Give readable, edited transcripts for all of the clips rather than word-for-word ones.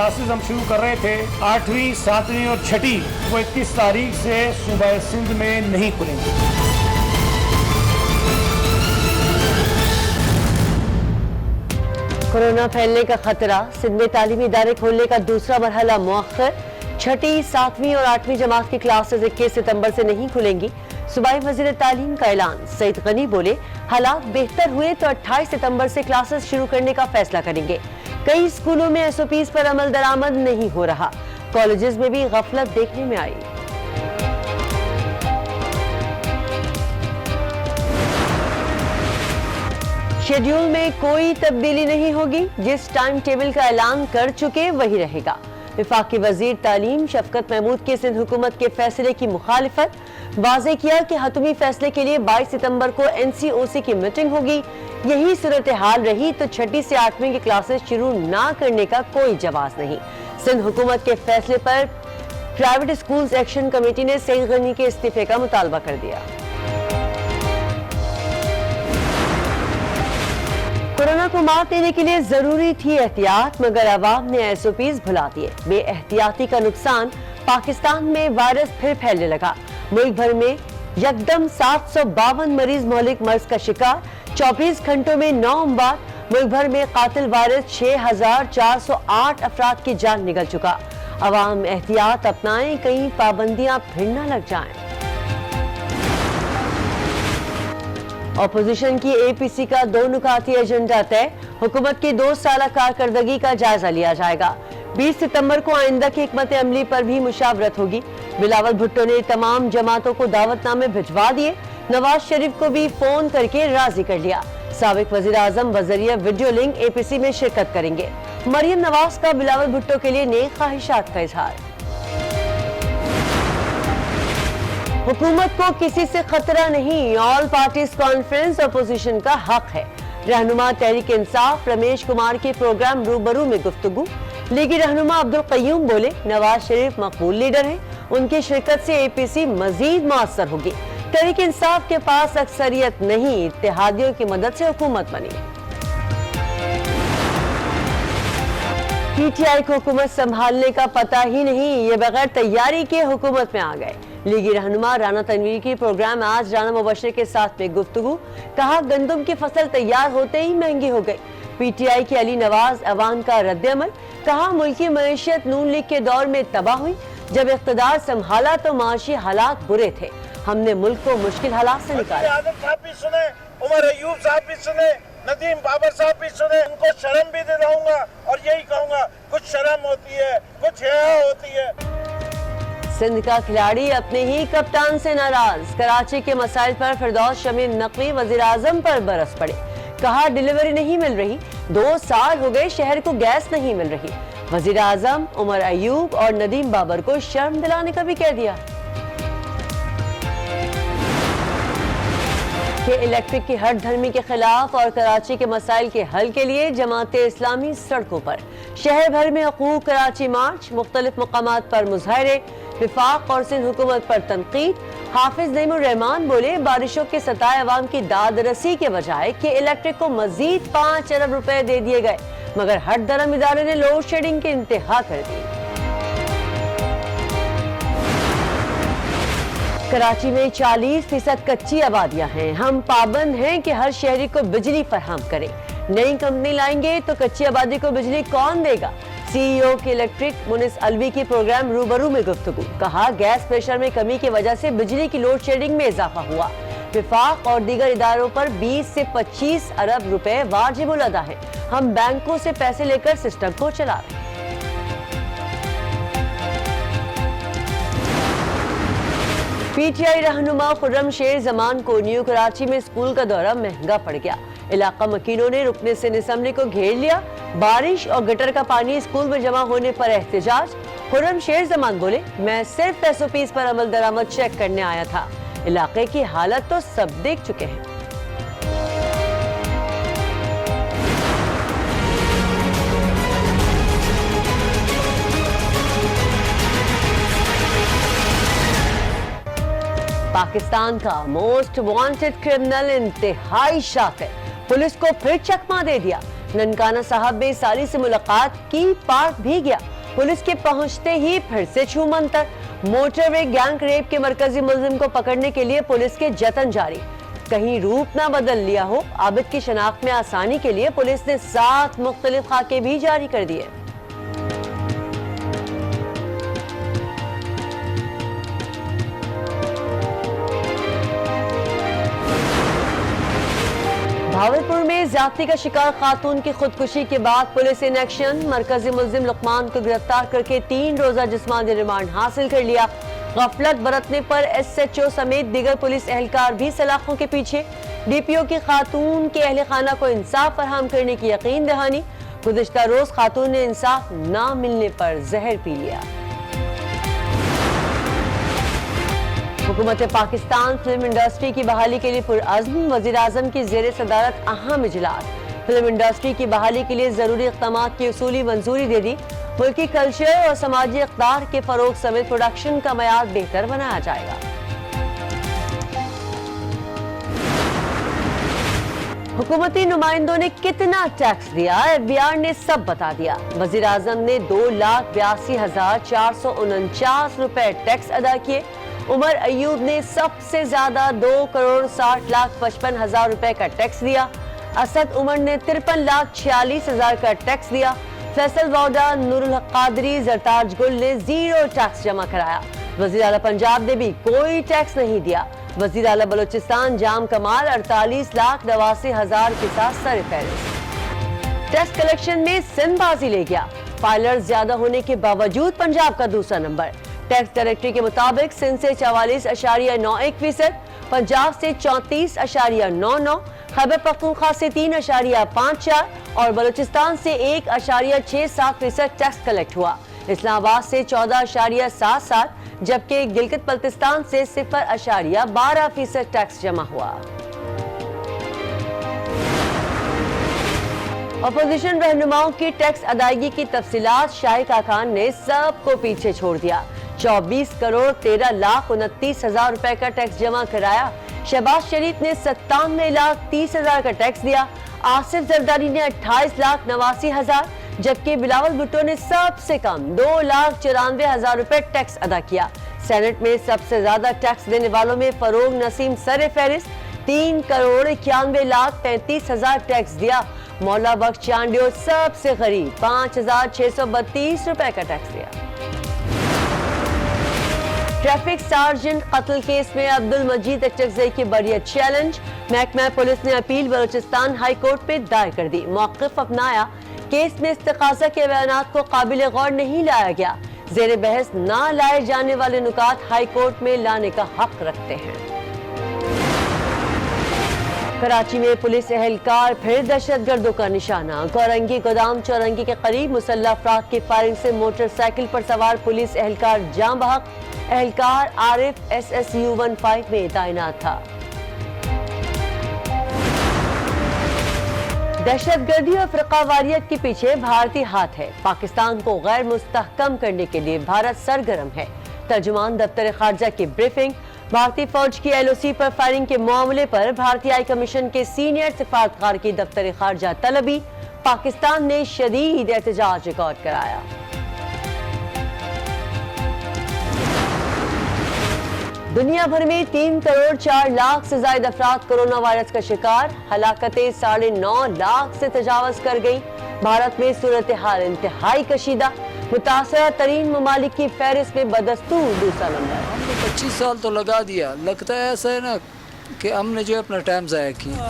Classes हम शुरू कर रहे थे 8वीं, 7वीं और 6ठी, वो 31 तारीख से सूबा सिंध में नहीं खुलेंगे। कोरोना फैलने का खतरा, सिंध में तालीमी इदारे खोलने का दूसरा मरहला मुअख्खर। 6ठी, 7वीं और 8वीं जमात की क्लासेस 21 सितंबर से नहीं खुलेंगी। सूबाई वज़ीर तालीम का ऐलान। सईद गनी बोले, हालात बेहतर हुए तो 28 सितंबर से क्लासेस शुरू करने का फैसला करेंगे। कई स्कूलों में SOPs पर अमल दरामद नहीं हो रहा। कॉलेजेस में भी गफलत देखने में आई। शेड्यूल में कोई तब्दीली नहीं होगी। जिस टाइम टेबल का ऐलान कर चुके वही रहेगा। वफाकी वजीर तालीम शफकत महमूद के सिंध हुकूमत के फैसले की मुखालिफत। वाज़े किया कि हतमी फैसले के लिए 22 सितंबर को NCOC की मीटिंग होगी। यही सूरत हाल रही तो 6ठी से 8वीं की क्लासेस शुरू ना करने का कोई जवाब नहीं। सिंध हुकूमत के फैसले पर प्राइवेट स्कूल्स एक्शन कमेटी ने सईद गनी के इस्तीफे का मुतालबा कर दिया। कोरोना को मात देने के लिए जरूरी थी एहतियात, मगर अवाम ने SOPs भुला दिए। बेएहतियाती का नुकसान, पाकिस्तान में वायरस फिर फैलने लगा। मुल्क भर में यकदम 752 मरीज मौलिक मर्ज का शिकार। 24 घंटों में 9 अमवात। मुल्क भर में कातिल वायरस 6408 अफराद की जान निकल चुका। अवाम एहतियात अपनाएं, कहीं पाबंदियां फिर न लग जाएं। अपोजिशन की APC का 2 नुकाती एजेंडा तय। हुकूमत की 2 साल कारकर्दगी का जायजा लिया जाएगा। 20 सितंबर को आइंदा की हिकमत अमली पर भी मुशावरत होगी। बिलावल भुट्टो ने तमाम जमातों को दावतनामे भिजवा दिए। नवाज शरीफ को भी फोन करके राजी कर लिया। साबिक वजीर आजम बजरिया वीडियो लिंक APC में शिरकत करेंगे। मरियम नवाज का बिलावल भुट्टो के लिए नेक ख्वाहिशात का इजहार। हुकूमत को किसी से खतरा नहीं, ऑल पार्टीज कॉन्फ्रेंस अपोजिशन का हक है। रहनुमा तहरीक इंसाफ रमेश कुमार के प्रोग्राम रूबरू में गुफ्तगू। लीगी रहनुमा अब्दुल कय्यूम बोले, नवाज शरीफ मकबूल लीडर हैं, उनकी शिरकत से APC मजीद मुअस्सर होगी। तहरीक इंसाफ के पास अक्सरियत नहीं, इत्तेहादियों की मदद से हुकूमत बनी। PTI को हुकूमत संभालने का पता ही नहीं, ये बगैर तैयारी के हुकूमत में आ गए। लीगी रहनुमा राना तनवीर की प्रोग्राम आज राना मुबशर के साथ में गुफ्तगू। कहा, गंदम की फसल तैयार होते ही महंगी हो गई। PTI की अली नवाज अवान का रद्द-ए-अमल। कहा, मुल्की मईशत नून लीग के दौर में तबाह हुई। जब इख्तिदार संभाला तो माशी हालात बुरे थे, हमने मुल्क को मुश्किल हालात से निकाला। आजम साहब भी सुने, उमर अयूब साहब भी सुने, नदीम बाबर साहब भी सुने। उनको शर्म भी दिलाऊंगा और यही कहूंगा, कुछ शर्म होती है, कुछ हया होती है। सिंध का खिलाड़ी अपने ही कप्तान से नाराज। कराची के मसाइल पर फिरदौस शमीर नकवी वजीर आजम पर बरस पड़े। कहा, डिलीवरी नहीं मिल रही, 2 साल हो गए शहर को गैस नहीं मिल रही। वजीर आजम उमर अयूब और नदीम बाबर को शर्म दिलाने का भी कह दिया कि इलेक्ट्रिक की हर धर्मी के खिलाफ और कराची के मसाइल के हल के लिए जमाते इस्लामी सड़कों पर। शहर भर में हकूक कराची मार्च, मुख्तलिफ मकामात पर मुजाहरे। विफाक और सिंध हुकूमत पर तनकीद। हाफिज नईमुर रहमान बोले, बारिशों के सताए अवाम की दाद रसी के बजाय कि इलेक्ट्रिक को मजीद 5 अरब रुपए दे दिए गए, मगर हर धर्म इदारे ने लोड शेडिंग की इंतहा कर दी। कराची में 40% कच्ची आबादियां हैं। हम पाबंद हैं कि हर शहरी को बिजली फराहम करें। नई कंपनी लाएंगे तो कच्ची आबादी को बिजली कौन देगा? CEO के इलेक्ट्रिक मुनिस अलवी की प्रोग्राम रूबरू में गुफ्तगू। कहा, गैस प्रेशर में कमी की वजह से बिजली की लोड शेडिंग में इजाफा हुआ। विफाक और दीगर इदारों पर 20 से 25 अरब रुपए वाजिबुल अदा है। हम बैंकों से पैसे लेकर सिस्टम को चला रहे हैं। PTI रहनुमा खुर्रम शेर जमान को न्यू कराची में स्कूल का दौरा महंगा पड़ गया। इलाका मकीनों ने रुकने से निसमने को घेर लिया। बारिश और गटर का पानी स्कूल में जमा होने पर एहतजाज। खुर्रम शेर जमान बोले, मैं सिर्फ SOPs पर अमल दरामद चेक करने आया था। इलाके की हालत तो सब देख चुके हैं। पाकिस्तान का मोस्ट वांटेड क्रिमिनल इंतहाई शातिर, पुलिस को फिर चकमा दे दिया। ननकाना साहब बेसाली से मुलाकात की, पार्क भी गया। पुलिस के पहुंचते ही फिर से छूमंतर। मोटरवे गैंग रेप के मरकजी मुलजिम को पकड़ने के लिए पुलिस के जतन जारी। कहीं रूप ना बदल लिया हो, आबिद की शनाख्त में आसानी के लिए पुलिस ने 7 मुख्तलिफ खाके भी जारी कर दिए। भावलपुर में ज्यादती का शिकार खातून की खुदकुशी के बाद पुलिस इन एक्शन। मरकजी मुलजिम लुकमान को गिरफ्तार करके 3 रोजा जिस्मानी रिमांड हासिल कर लिया। गफलत बरतने पर SHO समेत दीगर पुलिस एहलकार भी सलाखों के पीछे। DPO की खातून के अहले खाना को इंसाफ फराहम करने की यकीन दहानी। गुज़िश्ता रोज खातून ने इंसाफ ना मिलने पर जहर पी लिया। हुकूमत पाकिस्तान फिल्म इंडस्ट्री की बहाली के लिए पुरअज़्म। वज़ीर आज़म की ज़ेर सदारत अहम इजलास। फिल्म इंडस्ट्री की बहाली के लिए ज़रूरी इक़दामात की उसूली मंजूरी दे दी। मुल्की कल्चर और समाजी इक़दार के फ़रोग़ समेत प्रोडक्शन का मयार बेहतर बनाया जाएगा। हुकूमती नुमाइंदों ने कितना टैक्स दिया, FBI ने सब बता दिया। वज़ीर आज़म ने 2,82,449 रुपए टैक्स अदा किए। उमर अयूब ने सबसे ज्यादा 2,60,55,000 रुपए का टैक्स दिया। असद उमर ने 53,46,000 का टैक्स दिया। फैसल वाउडा, नूरुल हक कादरी, जरताज गुल ने 0 टैक्स जमा कराया। वज़ीर आला पंजाब ने भी कोई टैक्स नहीं दिया। वज़ीर आला बलोचिस्तान जाम कमाल 48,89,000 के साथ सरफहरिस्त। टैक्स कलेक्शन में सिंध बाजी ले गया। फाइलर्स ज्यादा होने के बावजूद पंजाब का दूसरा नंबर। टैक्स डायरेक्टरी के मुताबिक सिंध से 44.91%, पंजाब से 34.99%, खैबर पख्तूनख्वा से 3.54% और बलूचिस्तान से 1.67% टैक्स कलेक्ट हुआ। इस्लामाबाद से 14.77%, जबकि गिलगित बल्तिस्तान से 0.12% टैक्स जमा हुआ। अपोजिशन रहनुमाओं की टैक्स अदायगी की तफसीलात शाही खाकान ने सबको पीछे छोड़ दिया। 24,13,29,000 रुपए का टैक्स जमा कराया। शहबाज शरीफ ने 97,30,000 का टैक्स दिया। आसिफ जरदारी ने 28,89,000, जबकि बिलावल भुट्टो ने सबसे कम 2,94,000 रुपए टैक्स अदा किया। सेनेट में सबसे ज्यादा टैक्स देने वालों में फरोग नसीम सर फहरिस्त 3,91,33,000 टैक्स दिया। मौला बख्श चांडियो सबसे गरीब 5,632 रुपए का टैक्स दिया। ट्रैफिक सार्जेंट कत्ल केस में अब्दुल मजीद अचकजई की बरियत चैलेंज। महकमा पुलिस ने अपील बलोचिस्तान हाई कोर्ट पे दायर कर दी। मौक़िफ़ अपनाया। केस में इस्तिग़ासा के बयानात को काबिल गौर नहीं लाया गया। ज़ेर बहस ना लाए जाने वाले नुकात हाई कोर्ट में लाने का हक रखते हैं। कराची में पुलिस एहलकार फिर दहशतगर्दों का निशाना। गौरंगी गोदाम चौरंगी के करीब मुसल्लह अफराद की फायरिंग से मोटरसाइकिल पर सवार पुलिस एहलकार जाँ बहक। एहलकार आरिफ SSU 15 में तैनात था। दहशतगर्दी और फ़िरक़ावारियत के पीछे भारतीय हाथ है। पाकिस्तान को गैर मुस्तहकम करने के लिए भारत सरगर्म है। तर्जुमान दफ्तर खारजा की ब्रीफिंग। भारतीय फौज की LOC पर फायरिंग के मामले पर भारतीय हाई कमीशन के सीनियर सिफारतकार की दफ्तर खारजा तलबी। पाकिस्तान ने शदीद एहतजाज रिकॉर्ड कराया। दुनिया भर में 3,04,00,000 से ज्यादा अफराद कोरोना वायरस का शिकार। हलाकतें 9.5 लाख से तजावज कर गई। भारत में सूरत हाल इंतहाई कशीदा। मुतासरा तरीन ममालिक की फहरिस्त में बदस्तूर दूसरा नंबर। हमने 25 साल तो लगा दिया। लगता है ऐसा है ना कि हमने जो अपना टाइम ज़ाया किया।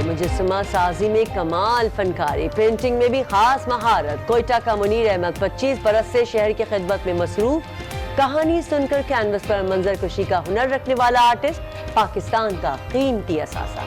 मुजस्समा साजी में कमाल फनकारी। पेंटिंग में भी खास महारत। कोयटा का मुनीर अहमद 25 बरस से शहर की खिदमत में मसरूफ। कहानी सुनकर कैनवस पर मंजर कुशी का हुनर रखने वाला आर्टिस्ट, पाकिस्तान का कीमती असासा।